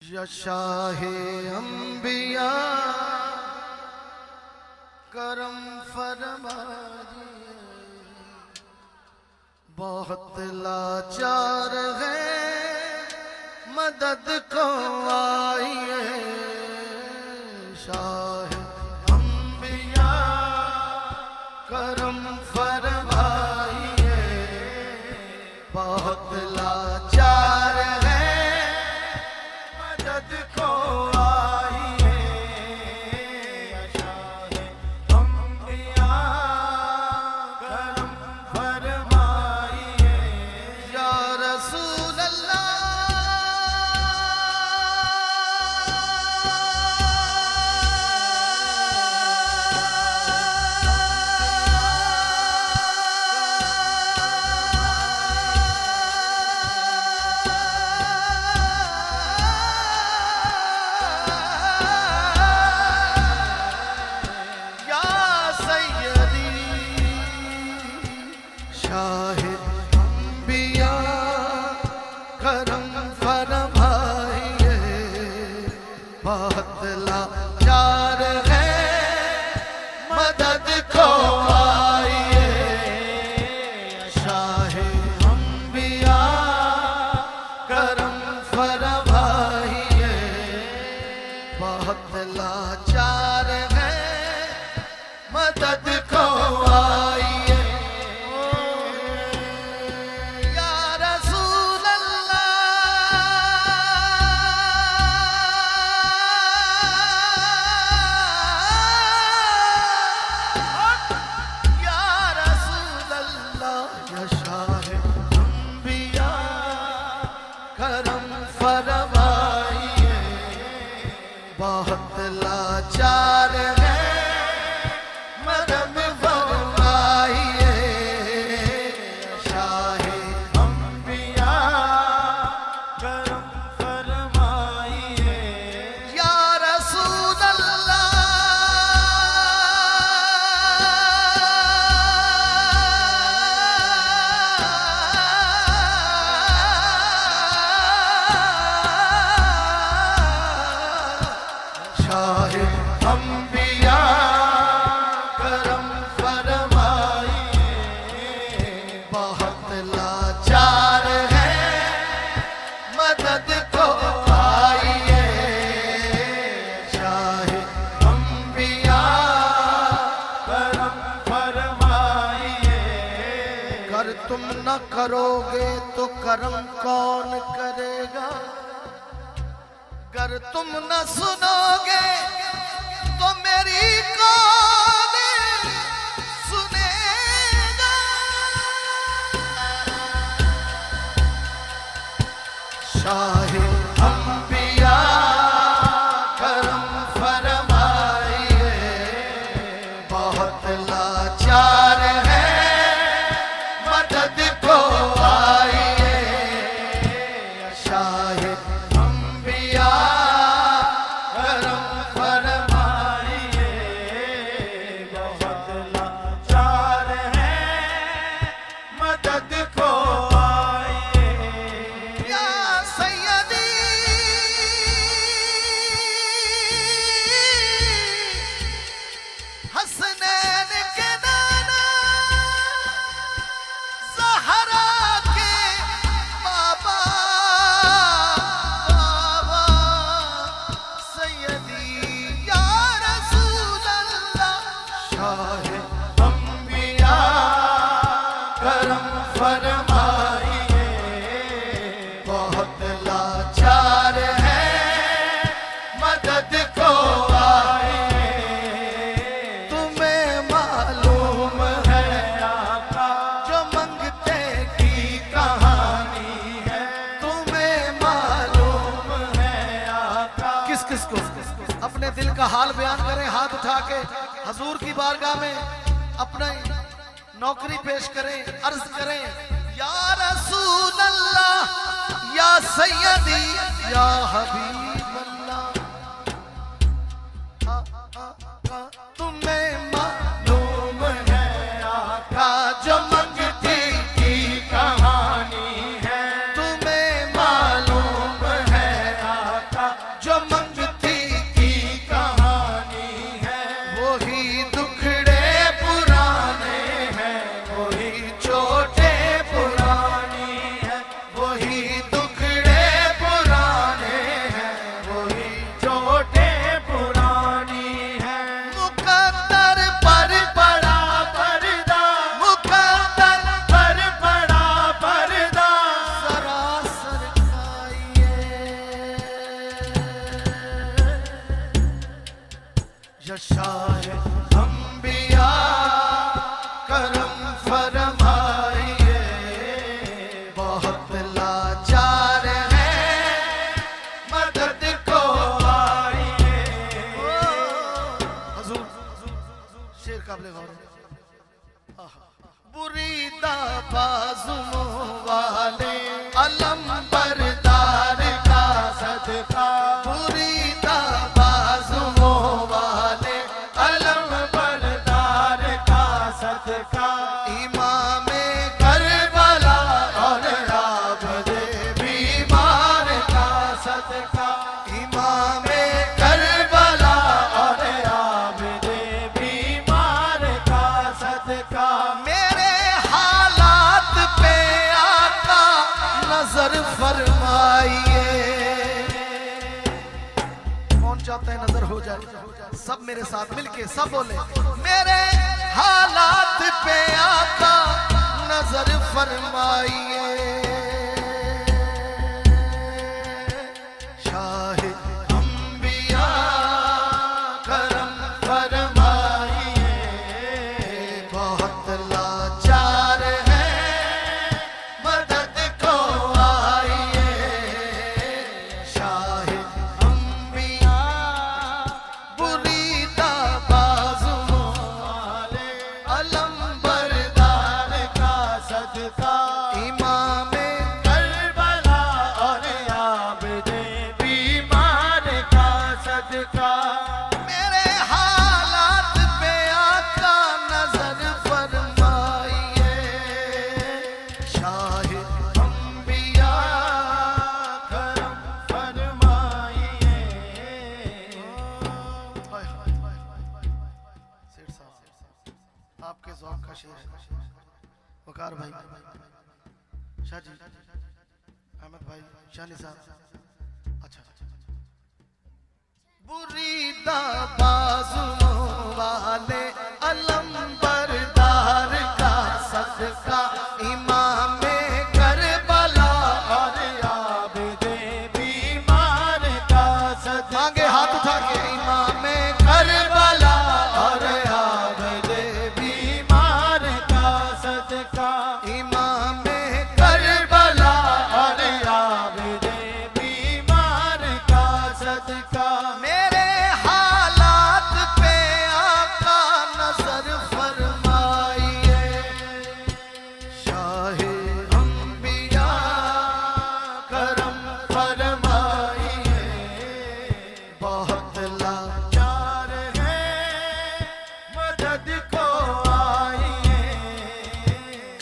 या शाहे अंबिया करम फरमाइए, बहुत लाचार है मदद को आइए। शाहे अंबिया करम फरमाइए, बहुत लाचार है मदद को आइए। शाहे अंबिया करम फरमाइए, या रसूल अल्लाह शाहे अंबिया करम फरमाइए, बहुत लाचार है मदद को आइए। शाहे अंबिया करम फरमाइए, बहुत लाचार है मदद को आइए। करम फरमाइए, बहुत लाचार है मदद फरमाइए। शाहे अंबिया करम फरमाइए, या रसूल अल्लाह शाहे अंबिया करम फरमाइए, बहुत लाचार है मदद को आइए। शाहे अंबिया करम फरमाइए, कर तुम न करोगे तो करम कौन करेगा, अगर तुम न सुनोगे तो मेरी कौन सुनेगा। शाहे अंबिया करम फरमाइए, बहुत लाचार है मदद को आइए। शाहे अंबिया करम फरमाइए, बहुत लाचार है मदद को आइए। या सैयदी हसनैन के नाना ज़हरा के बाबा शाहे अंबिया करम फरमाइए, बहुत लाचार है मदद को आइए। तुम्हें मालूम है आका जो मंगते की कहानी है, तुम्हें मालूम है आका। किस किस को अपने दिल का हाल बयान करें, हाथ उठा के हजूर की बारगाह में अपने नौकरी पेश करें, अर्ज करें, या रसूल अल्लाह या सैयदी या हबीब अल्लाह। तुम्हें मालूम है आका जो मंगती की कहानी है, तुम्हें मालूम है आका जो मंगती की कहानी है, वही दुखड़े पुराने हैं, वही चोटे पुरानी है, वही दुखड़े पुराने हैं, वही चोटे पुरानी है। मुकद्दर पर पड़ा पर्दा, मुकद्दर पर पड़ा पर्दा, सरासर खाइए। यशाए अंबिया करम फरमाइए, बहुत लाचार है मदद को आइए। हुजूर शेर काबिल गौर है। बुरीदा बाजुओं वाले अलम बरदार का सदका, बुरीदा बाजुओं वाले अलम बरदार का सदका, इमामे करबला और आबदे बीमार का सदका, इमामे करबला और आबदे बीमार का सदका। मेरे हालात पे आका नजर फरमाइए। कौन चाहता है नजर हो जाए? सब मेरे साथ मिलके सब बोले, मेरे हालात पे आका नजर फरमाइए। शाहे अंबिया करम फरमाइए, बहुत लाचार है मदद को आइए। शाहे अंबिया बुरीदा बाजुओं वाले अलम बरदार का सदका, इमामे करबला और आबदे बीमार का सदका। मेरे हालात पे आका नजर फरमाइए। शाहे अंबिया करम फरमाइए। सेठ साहब आपके ज़ौक़ का शेर है। वकार भाई, शाह जी, अहमद भाई, शानी साहब। अच्छा, बुरीदा बाजुओं वाले अलम बरदार का सदका, इमामे करबला और आबदे बीमार का सदका। मांगे हाथ उठा के, इमामे करबला और आबदे बीमार का सदका, इमामे करबला और आबदे बीमार का सदका। मेरे हालात पे आका नजर फरमाइए। शाहे अंबिया करम फरमाइए, बहुत लाचार है मदद को आइए।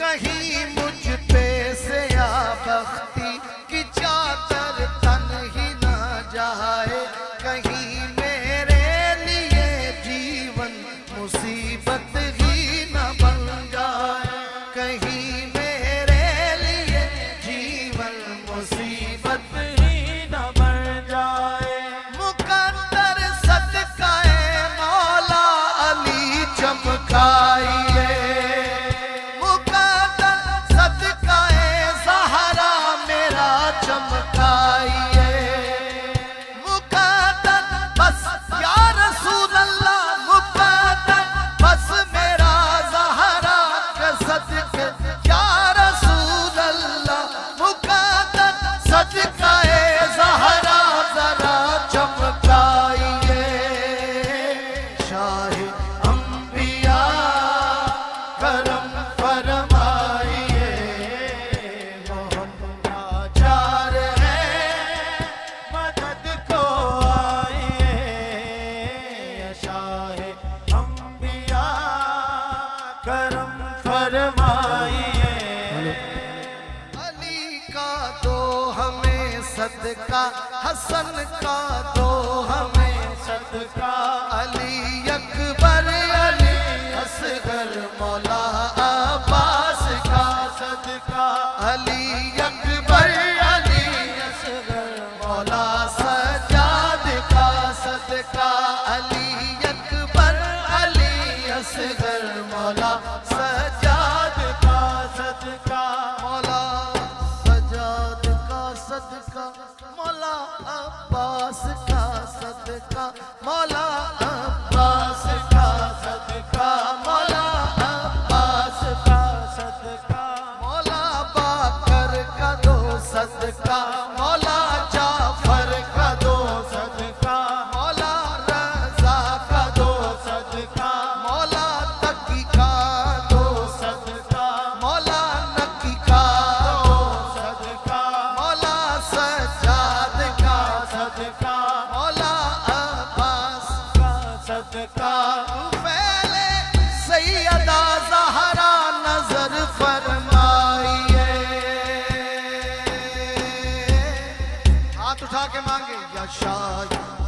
कहीं मुझ पे से या बख्ती की चादर तन ही न जाए, कहीं मेरे लिए जीवन मुसीबत ही न बन जाए, कहीं मेरे लिए जीवन मुसीबत ही न बन जाए। मुकद्दर सदकाए मौला अली चमकाइए, मुकद्दर सदकाए ज़हरा मेरा चमकाइए। मुकद्दर बस या रसूल अल्लाह, मुकद्दर बस मेरा ज़हरा के सदके या रसूल अल्लाह, मुकद्दर सदकाए ज़हरा ज़रा चमकाइए। शाहे अंबिया करम फरमाइए, बहुत लाचार है मदद को आइए। शाहे अंबिया करम फरमाइए। अली का दो हमें सदका, हसन का अब्बास का सदका, मौला अब्बास का सदका, मौला अब्बास का सदका, मौला बाकर का दो सदका, मौला जाफर का दो सदका, मौला रजा का दो सदका, मौला तकी का दो सदका, मौला नकी का दो सदका, मौला सज्जाद का सदका, मौला अब्बास का सदका। पहले सैयदा ज़हरा नजर फरमाइए, हाथ उठा के मांगे या शाह